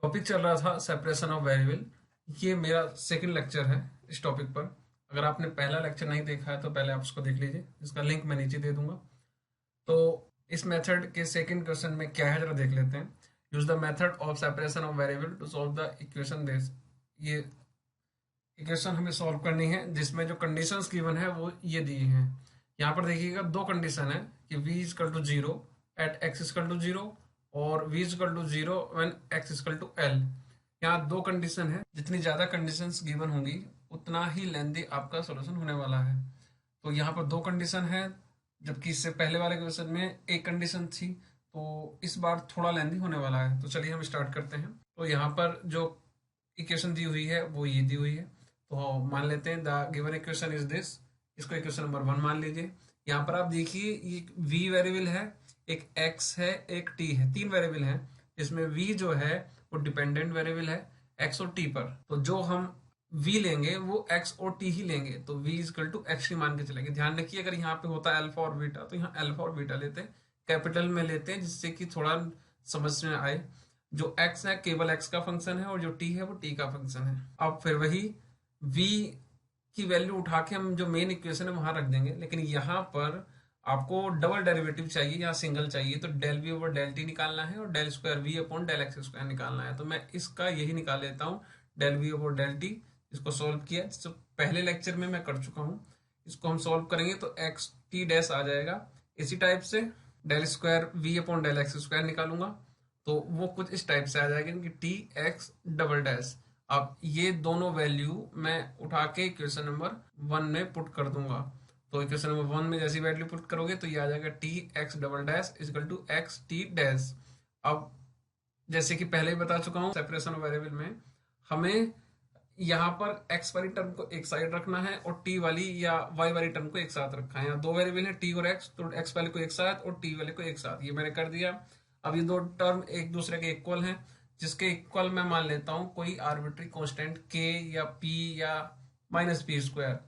Topic चल रहा था सेपरेशन ऑफ वेरिएबल। ये मेरा सेकंड लेक्चर है इस टॉपिक पर। अगर आपने पहला लेक्चर नहीं देखा है तो पहले आप उसको देख लीजिए, इसका लिंक मैं नीचे दे दूंगा। तो इस मेथड के सेकंड क्वेश्चन में क्या है जरा देख लेते हैं। Use the method of separation of variable to solve the equation this. ये इक्वेशन हमें सॉल्व करनी है जिसमें जो कंडीशंस गिवन है वो ये दी हैं। यहाँ पर देखिएगा दो कंडीशन है कि v is equal to zero at x is equal to zero और v is equal to zero when x is equal to l। यहाँ दो कंडीशन है, जितनी ज्यादा कंडीशंस गिवन होंगी उतना ही लेंदी आपका सॉल्यूशन होने वाला है। तो यहाँ पर दो कंडीशन है, जबकि इससे पहले वाले क्वेश्चन में एक कंडीशन थी। तो इस बार थोड़ा लेंदी होने वाला है। तो चलिए हम स्टार्ट करते हैं। तो यहाँ पर जो इक्वेशन दी हुई है वो ये दी हुई है। तो मान लेते हैं the given equation is this. इसको इक्वेशन नंबर वन मान लीजिए। यहाँ पर आप देखिए ये v वेरिएबल है, एक x है, एक t है, तीन वेरिएबल है। इसमें v जो है वो डिपेंडेंट वेरिएबल है x और t पर। तो जो हम v लेंगे वो x और t ही लेंगे। तो v इजकल टू एक्स ही मान के चलेंगे। ध्यान रखिए अगर यहाँ पे होता है अल्फा और बीटा तो यहाँ अल्फा और बीटा लेते हैं, कैपिटल में लेते हैं, जिससे कि थोड़ा समझ में आए। जो x है केवल x का फंक्शन है और जो t है वो t का फंक्शन है। अब फिर वही v की वैल्यू उठा के हम जो मेन इक्वेशन है वहां रख देंगे, लेकिन यहाँ पर आपको डबल डेरिवेटिव चाहिए, यहाँ सिंगल चाहिए। तो del V over del T निकालना है और del square V upon del X square निकालना है। तो मैं इसका यही निकाल लेता हूँ, del V over del T. इसको सॉल्व किया जिसको पहले लेक्चर में मैं कर चुका हूँ। इसको हम सॉल्व करेंगे तो एक्स टी डैश आ जाएगा। इसी टाइप से del square V upon del X square निकालूंगा तो वो कुछ इस टाइप से आ जाएगा कि टी एक्स डबल डैश। अब ये दोनों वैल्यू मैं उठा के इक्वेशन नंबर वन में पुट कर दूंगा। तो इक्वेशन नंबर वन में जैसी वैल्यू पुट करोगे तो ये आ जाएगा T X double dash is equal to X T dash. अब जैसे कि पहले ही बता चुका हूँ सेपरेशन ऑफ वेरिएबल में हमें यहाँ पर x वाली टर्म को एक साइड रखना है और t वाली या y वाली टर्म को एक साथ रखा है। यहाँ दो वेरिएबल है t और x, तो x वाले को एक साथ और t वाले को एक साथ, ये मैंने कर दिया। अब ये दो टर्म एक दूसरे के इक्वल हैं, जिसके इक्वल मैं मान लेता हूँ कोई आर्बिट्री कांस्टेंट k या p या माइनस पी स्क्वायर।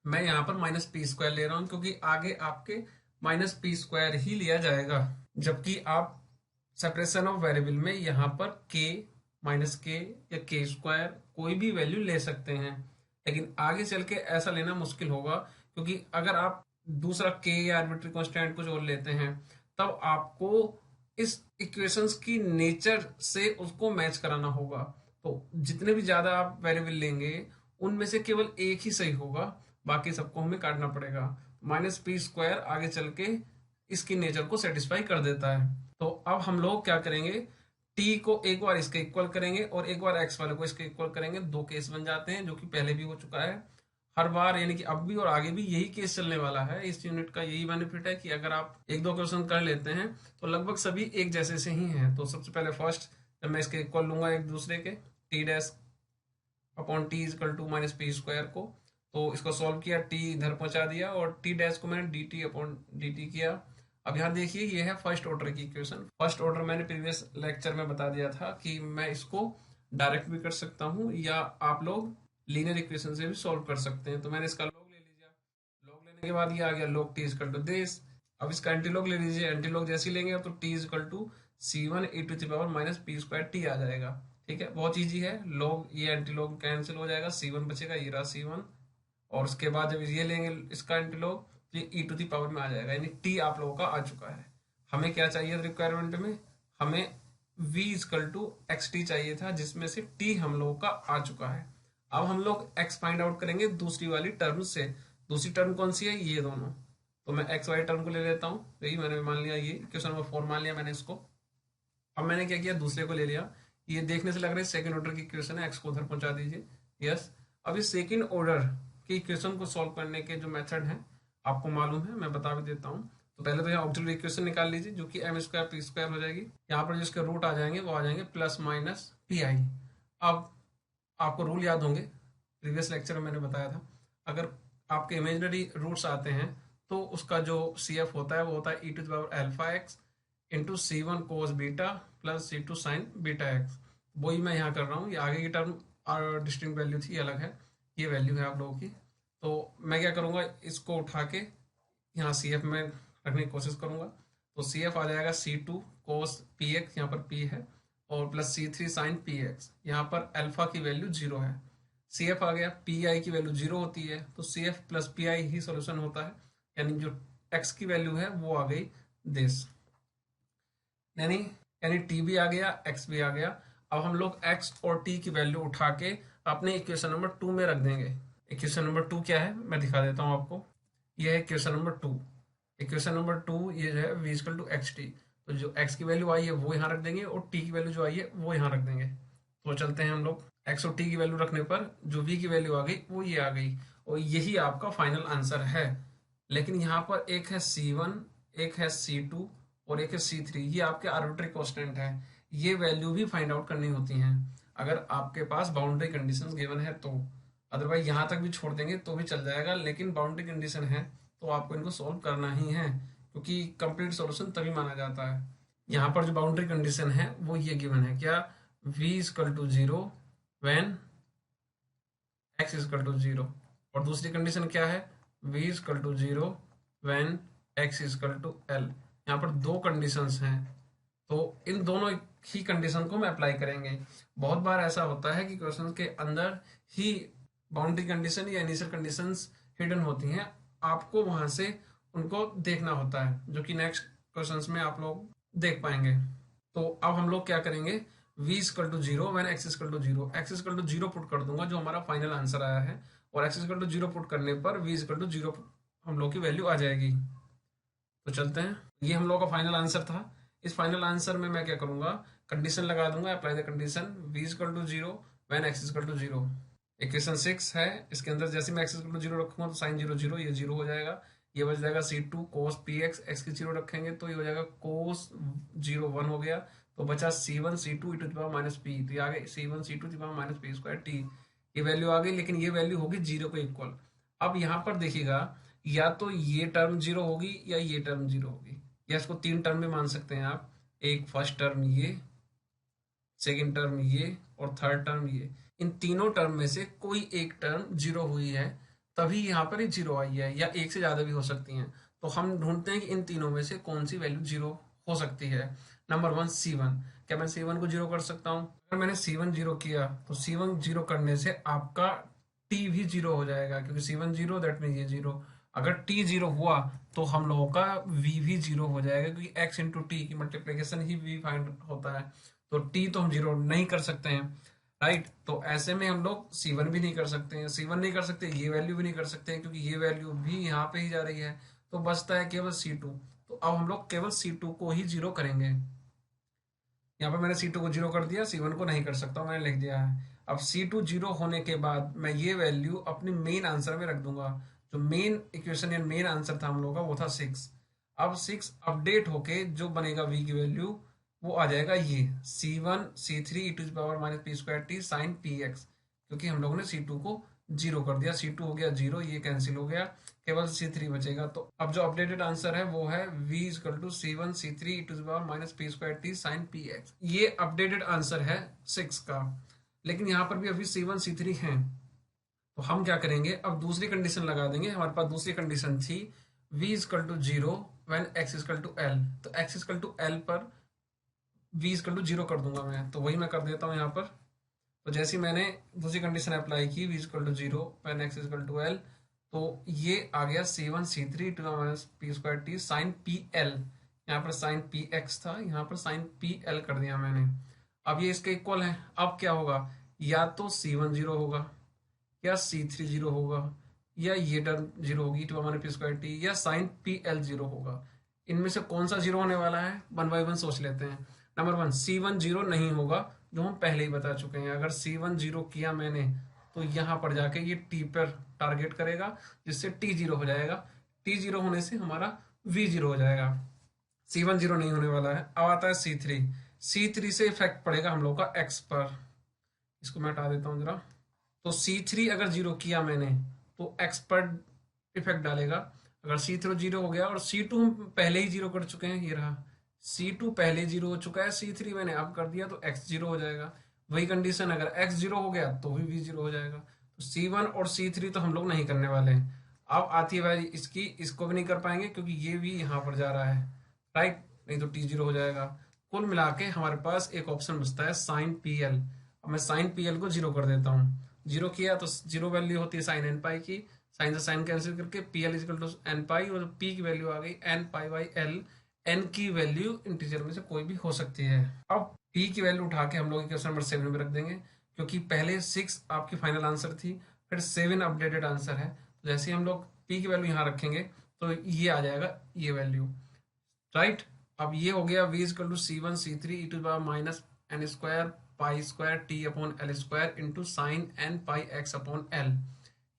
मैं यहाँ पर माइनस पी स्क्वायर ले रहा हूँ क्योंकि आगे आपके माइनस पी स्क्वायर ही लिया जाएगा। जबकि आप सेपरेशन ऑफ वेरिएबल में यहाँ पर के माइनस के या के स्क्वायर कोई भी वैल्यू ले सकते हैं, लेकिन आगे चल के ऐसा लेना मुश्किल होगा। क्योंकि अगर आप दूसरा के या आर्बिट्री कांस्टेंट कुछ और लेते हैं तब आपको इस इक्वेशंस की नेचर से उसको मैच कराना होगा। तो जितने भी ज्यादा आप वेरिएबल लेंगे उनमें से केवल एक ही सही होगा, बाकी सबको हमें काटना पड़ेगा। माइनस पी स्क्वायर आगे चल के इसकी नेचर को सेटिस्फाई कर देता है। तो अब हम लोग क्या करेंगे, टी को एक बार इसके इक्वल करेंगे और एक बार एक्स वाले को इसके इक्वल करेंगे। दो केस बन जाते हैं जो कि पहले भी हो चुका है हर बार, यानी कि अब भी और आगे भी यही केस चलने वाला है। इस यूनिट का यही बेनिफिट है कि अगर आप एक दो क्वेश्चन कर लेते हैं तो लगभग सभी एक जैसे से ही हैं। तो सबसे पहले फर्स्ट जब मैं इसके इक्वल लूंगा एक दूसरे के, T dash upon T is equal to minus P square को, तो इसको सॉल्व किया, टी इधर पहुंचा दिया और टी डैश को मैंने D T upon D T किया। अब यहाँ देखिए ये है फर्स्ट ऑर्डर की इक्वेशन। फर्स्ट ऑर्डर मैंने प्रीवियस लेक्चर में बता दिया था कि मैं इसको डायरेक्ट भी कर सकता हूँ या आप लोग लीनियर इक्वेशन से भी सॉल्व कर सकते हैं। तो मैंने इसका लॉग ले लिया, लॉग लेने के बाद ये आ गया log T is equal to this. अब इसका एंटी लॉग ले लीजिए, एंटी लॉग जैसे ही लेंगे तो T is equal to C one E to the power minus P square T आ जाएगा। ठीक है, बहुत इजी है। लॉग ये एंटी लॉग कैंसिल हो जाएगा, सी वन बचेगा, ये रहा सी वन। और उसके बाद जब ये लेंगे इसका एंटी लॉग तो ये ई टू द पावर में आ जाएगा, यानी टी आप लोगों का आ चुका है। हमें क्या चाहिए रिक्वायरमेंट में, हमें v is equal to X T चाहिए था, जिसमें से t हम लोगों का आ चुका है। अब हम लोग x फाइंड आउट करेंगे दूसरी वाली टर्म से। दूसरी टर्म कौन सी है, ये दोनों। तो मैं x वाली टर्म को ले लेता हूँ, यही मैंने मान लिया, ये क्वेश्चन नंबर फोर मान लिया मैंने इसको। अब मैंने क्या किया, दूसरे को ले लिया। ये देखने से लग रहा है सेकंड ऑर्डर की इक्वेशन है, एक्स को उधर पहुंचा दीजिए, यस। अब इस सेकंड ऑर्डर की इक्वेशन को सॉल्व करने के जो मेथड है आपको मालूम है, मैं बता भी देता हूँ। तो पहले तो यहाँ ऑक्सिलरी इक्वेशन निकाल लीजिए जो कि एम स्क्वायर पी स्क्वायर हो जाएगी। यहाँ पर जिसके रूट आ जाएंगे वो आ जाएंगे प्लस माइनस पी आई। अब आपको रूल याद होंगे, प्रीवियस लेक्चर में मैंने बताया था, अगर आपके इमेजिनरी रूट्स आते हैं तो उसका जो सी एफ होता है वो होता है E to the power alpha X into C one cos beta plus C two sine beta X. वही मैं यहाँ कर रहा हूँ। ये आगे की टर्म और डिस्टिंक्ट वैल्यू थी, ये अलग है, ये वैल्यू है आप लोगों की। तो मैं क्या करूँगा, इसको उठा के यहाँ सी एफ में रखने की कोशिश करूँगा। तो सी एफ आ जाएगा सी टू कोस पी एक्स, यहाँ पर पी है, और plus C3 sign P x. यहाँ पर अल्फा की वैल्यू 0 है, CF आ गया, PI की वैल्यू 0 होती है तो CF प्लस PI ही सॉल्यूशन होता है, यानी जो x की वैल्यू है वो आ गई दिस, यानी यानी t भी आ गया, x भी आ गया। अब हम लोग x और t की वैल्यू उठा के अपने इक्वेशन नंबर 2 में रख देंगे। इक्वेशन नंबर 2 क्या है मैं दिखा देता हूँ आपको। यह है इक्वेशन नंबर 2। इक्वेशन नंबर 2 ये जो है v equal to X T. तो जो x की वैल्यू आई है वो यहाँ रख देंगे और t की वैल्यू जो आई है वो यहाँ रख देंगे। तो चलते हैं हम लोग, x और t की वैल्यू रखने पर जो v की वैल्यू आ गई वो ये आ गई, और यही आपका फाइनल आंसर है। लेकिन यहाँ पर एक है C1, एक है C2 और एक है C3, ये आपके आर्बिट्री कांस्टेंट है। ये वैल्यू भी फाइंड आउट करनी होती हैं अगर आपके पास बाउंड्री कंडीशंस गिवन है तो। अदरवाइज यहाँ तक भी छोड़ देंगे तो भी चल जाएगा, लेकिन बाउंड्री कंडीशन है तो आपको इनको सॉल्व करना ही है, क्योंकि कंप्लीट सॉल्यूशन तभी माना जाता है। यहाँ पर जो बाउंड्री कंडीशन है वो ये गिवन है क्या, v equal to 0 when x equal to 0, और दूसरी कंडीशन क्या है, v equal to 0 when x equal to l। यहाँ पर दो कंडीशंस हैं, तो इन दोनों ही कंडीशन को मैं अप्लाई करेंगे। बहुत बार ऐसा होता है कि क्वेश्चन के अंदर ही बाउंड्री कंडीशन या इनिशियल कंडीशंस हिडन होती हैं, आपको वहां से उनको देखना होता है, जो कि नेक्स्ट क्वेश्चंस में आप लोग देख पाएंगे। तो अब हम लोग क्या करेंगे, v equal to 0 when x equal to 0, x equal to 0 put कर दूंगा जो हमारा फाइनल आंसर आया है, और x इक्वल टू 0 पुट करने पर v इक्वल टू 0 हम लोग की वैल्यू आ जाएगी। तो चलते हैं, ये हम लोग का फाइनल आंसर था। इस फाइनल आंसर में मैं क्या करूंगा, कंडीशन लगा दूंगा, apply the condition v equal to 0 when x equal to 0। Equation 6 है, इसके अंदर जैसे मैं x इक्वल टू 0 रखूंगा तो साइन 0 0 ये 0 हो जाएगा, ये बच जाएगा C2 cos px, x की 0 रखेंगे तो ये हो जाएगा cos 0 1 हो गया, तो बचा C1 C2 e to the power minus P, तो ये आ गई C1 C2 to the power minus P square T. ये वैल्यू आ गई, लेकिन ये वैल्यू होगी 0 को इक्वल। अब यहाँ पर देखिएगा, या तो ये टर्म 0 होगी या ये टर्म 0 होगी, या इसको तीन टर्म में मान सकते हैं आप, एक फर्स्ट टर्म ये, सेकेंड टर्म ये और थर्ड टर्म ये। इन तीनों टर्म में से कोई एक टर्म 0 हुई है तभी यहाँ पर एक 0 आई है, या एक से ज्यादा भी हो सकती हैं। तो हम ढूंढते हैं कि इन तीनों में से कौन सी वैल्यू 0 हो सकती है। नंबर 1 C1, क्या मैं C1 को 0 कर सकता हूँ? अगर मैंने C1 0 किया तो C1 0 करने से आपका T भी 0 हो जाएगा, क्योंकि C1 0 दैट मीन ये 0। अगर T 0 हुआ तो हम लोगों का V भी 0 हो जाएगा, क्योंकि x इंटू टी की मल्टीप्लीकेशन ही V फाइंड होता है, तो T तो हम 0 नहीं कर सकते हैं, राइट। तो ऐसे में हम लोग C1 भी नहीं कर सकते हैं, C1 नहीं कर सकते, ये वैल्यू भी नहीं कर सकते हैं, क्योंकि ये वैल्यू भी यहाँ पे ही जा रही है, तो बचता है केवल C2। तो अब हम लोग केवल C2 को ही 0 करेंगे। यहाँ पर मैंने C2 को 0 कर दिया, C1 को नहीं कर सकता, मैंने लिख दिया है। अब C2 0 होने के बाद मैं ये वैल्यू अपने मेन आंसर में रख दूंगा। जो मेन इक्वेशन या मेन आंसर था हम लोग का वो था 6। अब 6 अपडेट होके जो बनेगा v की वैल्यू वो आ जाएगा ये C1 C3 e to the power minus P square T sine P X, क्योंकि हम लोगों ने C2 को 0 कर दिया, C2 हो गया 0, ये कैंसिल हो गया, केवल C3 बचेगा। तो अब जो अपडेटेड आंसर है वो है v equal to C1 C3 e to the power minus P square T sine P X. ये अपडेटेड आंसर है 6 का, लेकिन यहाँ पर भी अभी C1 C3 है, तो हम क्या करेंगे, अब दूसरी कंडीशन लगा देंगे। हमारे पास दूसरी कंडीशन थी v equal to 0 when x equal to l, तो x इक्वल टू l पर v इक्वल टू 0 कर दूंगा मैं, तो वही मैं कर देता हूँ यहाँ पर। तो जैसे मैंने दूसरी कंडीशन अप्लाई की v equal to 0 when x equal to l, तो ये आ गया C1 C3 to the minus P square T sine P L. यहाँ पर साइन पी एक्स था, यहाँ पर साइन पी एल कर दिया मैंने। अब ये इसके इक्वल है। अब क्या होगा, या तो C1 0 होगा, या C3 0 होगा, या ये टर्म 0 होगी to minus P square T, या साइन पी एल 0 होगा। इनमें से कौन सा 0 होने वाला है, 1 बाई 1 सोच लेते हैं। नंबर 1 C1 0 नहीं होगा, जो हम पहले ही बता चुके हैं। अगर C1 0 किया मैंने तो यहाँ पर जाके ये T पर टारगेट करेगा, जिससे T 0 हो जाएगा। T 0 होने से हमारा V 0 हो जाएगा। C1 0 नहीं होने वाला है। अब आता है C3। C3 से इफेक्ट पड़ेगा हम लोग का X पर, इसको मैं हटा देता हूँ जरा। तो C3 अगर 0 किया मैंने तो X पर इफेक्ट डालेगा। अगर C3 0 हो गया, और C2 हम पहले ही 0 कर चुके हैं, ये रहा C2 पहले 0 हो चुका है, C3 मैंने अब कर दिया तो X 0 हो जाएगा। वही कंडीशन, अगर X 0 हो गया तो भी V 0 हो जाएगा। तो C1 और C3 तो हम लोग नहीं करने वाले हैं। अब आती है भाई इसकी, इसको भी नहीं कर पाएंगे क्योंकि ये भी यहाँ पर जा रहा है, राइट, नहीं तो T 0 हो जाएगा। कुल मिला के हमारे पास एक ऑप्शन बचता है साइन पी एल। अब मैं साइन पी एल को जीरो कर देता हूँ। जीरो किया तो जीरो वैल्यू होती है साइन एन पाई की। साइन से साइन कैंसिल करके P L equal to N pi, और पी की वैल्यू आ गई N pi by L. N की वैल्यू इंटीजर में से कोई भी हो सकती है। अब पी की वैल्यू उठा के हम लोग क्वेश्चन नंबर 7 में रख देंगे, क्योंकि पहले 6 आपकी फाइनल आंसर थी, फिर 7 अपडेटेड आंसर है। तो जैसे ही हम लोग पी की वैल्यू यहाँ रखेंगे तो ये आ जाएगा ये वैल्यू, राइट। अब ये हो गया v is equal to C one C three E to power minus N square pi square T upon L square into sine N pi X upon L.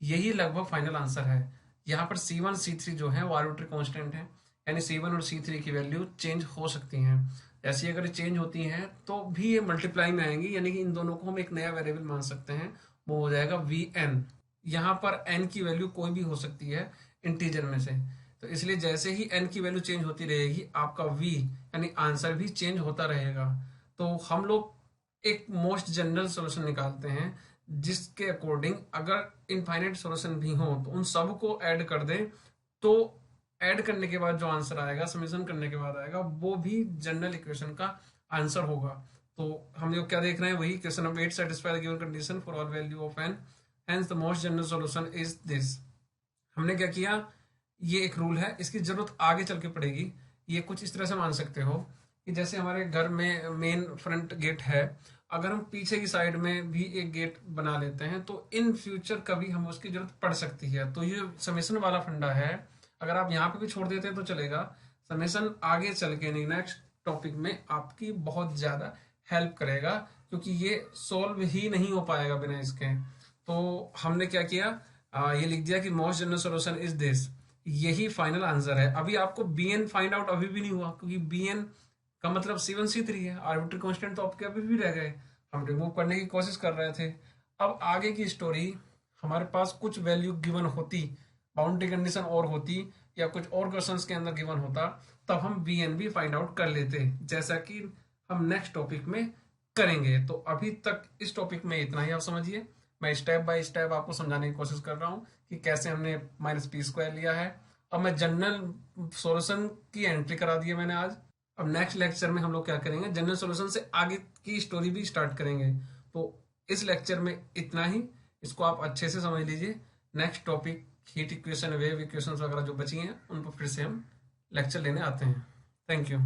यही लगभग फाइनल आंसर है। यहाँ पर सी वन सी थ्री जो है वो arbitrary constant है, यानी सी वन और सी थ्री की वैल्यू चेंज हो सकती हैं। ऐसी अगर चेंज होती हैं तो भी ये मल्टीप्लाई में आएंगी, यानी कि इन दोनों को हम एक नया वेरिएबल मान सकते हैं, वो हो जाएगा वी एन। यहाँ पर एन की वैल्यू कोई भी हो सकती है इंटीजर में से, तो इसलिए जैसे ही एन की वैल्यू चेंज होती रहेगी आपका वी यानी आंसर भी चेंज होता रहेगा। तो हम लोग एक मोस्ट जनरल सॉल्यूशन निकालते हैं, जिसके अकॉर्डिंग अगर इनफाइनाइट सॉल्यूशन भी हो तो उन सब को ऐड कर दें, तो ऐड करने के बाद जो आंसर आएगा, समेशन करने के बाद आएगा, वो भी जनरल इक्वेशन का आंसर होगा। तो हम लोग क्या देख रहे हैं, वही question number 8, satisfy the given condition for all value of N, hence the most general solution is this. हमने क्या किया, ये एक रूल है, इसकी जरूरत आगे चल के पड़ेगी। ये कुछ इस तरह से मान सकते हो कि जैसे हमारे घर में मेन फ्रंट गेट है, अगर हम पीछे की साइड में भी एक गेट बना लेते हैं तो इन फ्यूचर कभी हमें उसकी जरूरत पड़ सकती है। तो ये समेशन वाला फंडा है, अगर आप यहाँ पे भी छोड़ देते हैं तो चलेगा, समेशन आगे चल के नहीं नेक्स्ट टॉपिक में आपकी बहुत ज्यादा हेल्प करेगा, क्योंकि ये सोल्व ही नहीं हो पाएगा बिना इसके। तो हमने क्या किया, ये लिख दिया कि most general solution is this, यही फाइनल आंसर है। अभी आपको बी एन फाइंड आउट अभी भी नहीं हुआ, क्योंकि बी एन का मतलब सी वन सी थ्री है, आर्बिट्री कांस्टेंट तो आपके अभी भी रह गए, हम रिमूव करने की कोशिश कर रहे थे। अब आगे की स्टोरी, हमारे पास कुछ वैल्यू गिवन होती, बाउंड्री कंडीशन और होती, या कुछ और क्वेश्चंस के अंदर गिवन होता, तब हम बी एन भी फाइंड आउट कर लेते, जैसा कि हम नेक्स्ट टॉपिक में करेंगे। तो अभी तक इस टॉपिक में इतना ही, आप समझिए। मैं स्टेप बाय स्टेप आपको समझाने की कोशिश कर रहा हूँ कि कैसे हमने माइनस पी स्क्वायर लिया है। अब मैं जनरल सॉल्यूशन की एंट्री करा दी है मैंने आज। अब नेक्स्ट लेक्चर में हम लोग क्या करेंगे, जनरल सॉल्यूशन से आगे की स्टोरी भी स्टार्ट करेंगे। तो इस लेक्चर में इतना ही, इसको आप अच्छे से समझ लीजिए। Next topic heat equation, wave equation वगैरह जो बची हैं, उन पर फिर से हम लेक्चर लेने आते हैं। Thank you.